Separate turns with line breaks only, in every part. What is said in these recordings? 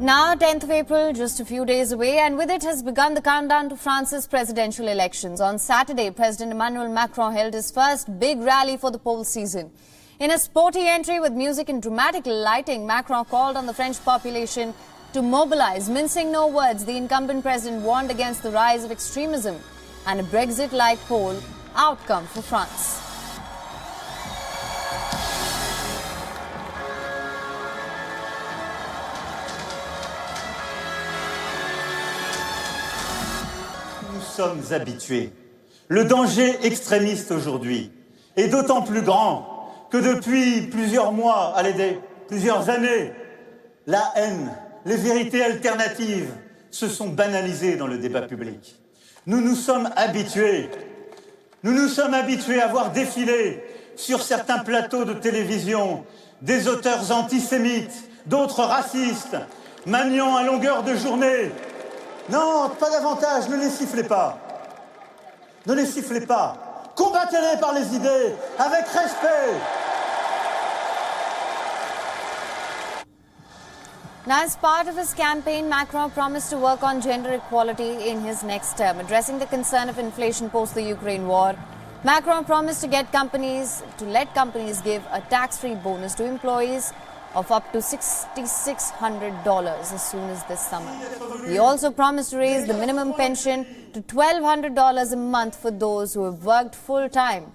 Now, 10th of April, just a few days away, and with it has begun the countdown to France's presidential elections. On Saturday, President Emmanuel Macron held his first big rally for the poll season. In a sporty entry with music and dramatic lighting, Macron called on the French population to mobilize. Mincing no words, the incumbent president warned against the rise of extremism and a Brexit-like poll outcome for France.
Nous sommes habitués. Le danger extrémiste aujourd'hui est d'autant plus grand que depuis plusieurs mois, plusieurs années, la haine, les vérités alternatives se sont banalisées dans le débat public. Nous nous sommes habitués à voir défiler sur certains plateaux de télévision des auteurs antisémites, d'autres racistes, maniant à longueur de journée. Non, pas davantage, ne les sifflez pas. Ne les sifflez pas. Combattez-les par les idées, avec respect.
Now, as part of his campaign, Macron promised to work on gender equality in his next term. Addressing the concern of inflation post the Ukraine war, Macron promised to let companies give a tax-free bonus to employees of up to $6,600 as soon as this summer. He also promised to raise the minimum pension to $1,200 a month for those who have worked full-time.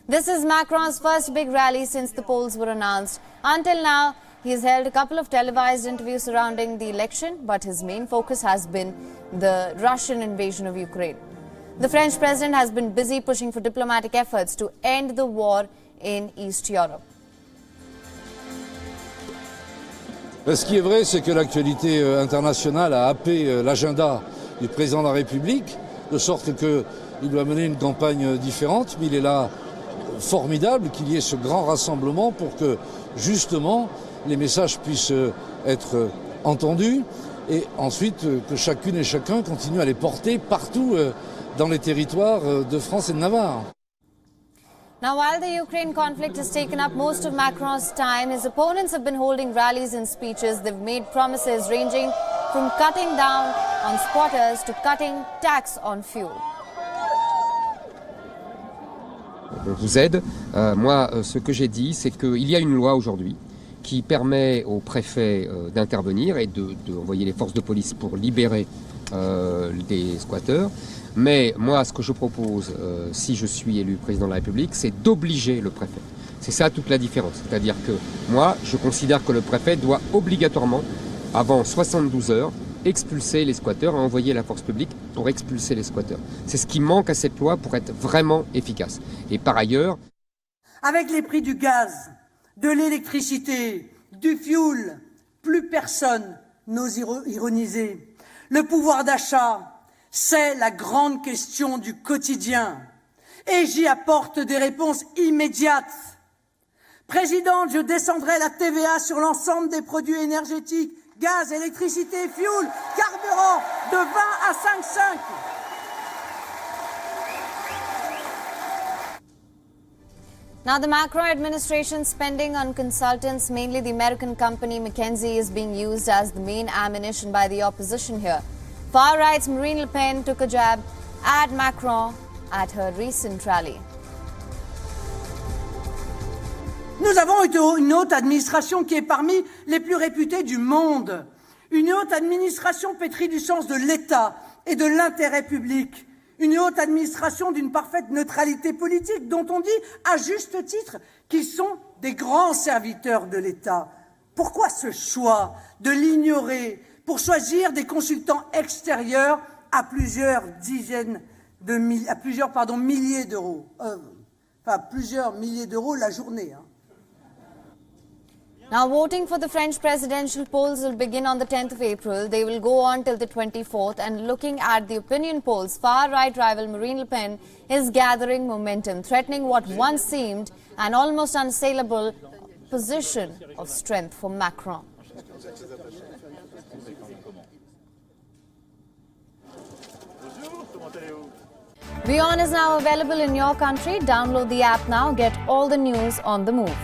This is Macron's first big rally since the polls were announced. Until now, he has held a couple of televised interviews surrounding the election, but his main focus has been the Russian invasion of Ukraine. The French president has been busy pushing for diplomatic efforts to end the war in East Europe.
Ce qui est vrai, c'est que l'actualité internationale a happé l'agenda du président de la République, de sorte qu'il doit mener une campagne différente, mais il est là formidable qu'il y ait ce grand rassemblement pour que, justement, les messages puissent être entendus et ensuite que chacune et chacun continue à les porter partout dans les territoires de France et de Navarre.
Now, while the Ukraine conflict has taken up most of Macron's time, his opponents have been holding rallies and speeches. They've made promises ranging from cutting down on squatters to cutting tax on fuel.
On vous aide. Moi, ce que j'ai dit, c'est qu'il y a une loi aujourd'hui qui permet au préfet d'intervenir et d'envoyer les forces de police pour libérer des squatteurs. Mais moi, ce que je propose, si je suis élu président de la République, c'est d'obliger le préfet. C'est ça toute la différence. C'est-à-dire que moi, je considère que le préfet doit obligatoirement, avant 72 heures, expulser les squatteurs et envoyer la force publique pour expulser les squatteurs. C'est ce qui manque à cette loi pour être vraiment efficace. Et par ailleurs...
Avec les prix du gaz, de l'électricité, du fioul, plus personne n'ose ironiser. Le pouvoir d'achat, c'est la grande question du quotidien. Et j'y apporte des réponses immédiates. Présidente, je descendrai la TVA sur l'ensemble des produits énergétiques, gaz, électricité, fioul, carburant, de 20 à 5,5.
Now, the Macron administration's spending on consultants, mainly the American company McKinsey, is being used as the main ammunition by the opposition here. Far-right's Marine Le Pen took a jab at Macron at her recent rally.
Nous avons une haute administration qui est parmi les plus réputées du monde. Une haute administration pétrie du sens de l'État et de l'intérêt public. Une haute administration d'une parfaite neutralité politique dont on dit, à juste titre, qu'ils sont des grands serviteurs de l'État. Pourquoi ce choix de l'ignorer pour choisir des consultants extérieurs à plusieurs milliers d'euros, plusieurs milliers d'euros la journée.
Now, voting for the French presidential polls will begin on the 10th of April. They will go on till the 24th. And looking at the opinion polls, far-right rival Marine Le Pen is gathering momentum, threatening what once seemed an almost unassailable position of strength for Macron. WION is now available in your country. Download the app now. Get all the news on the move.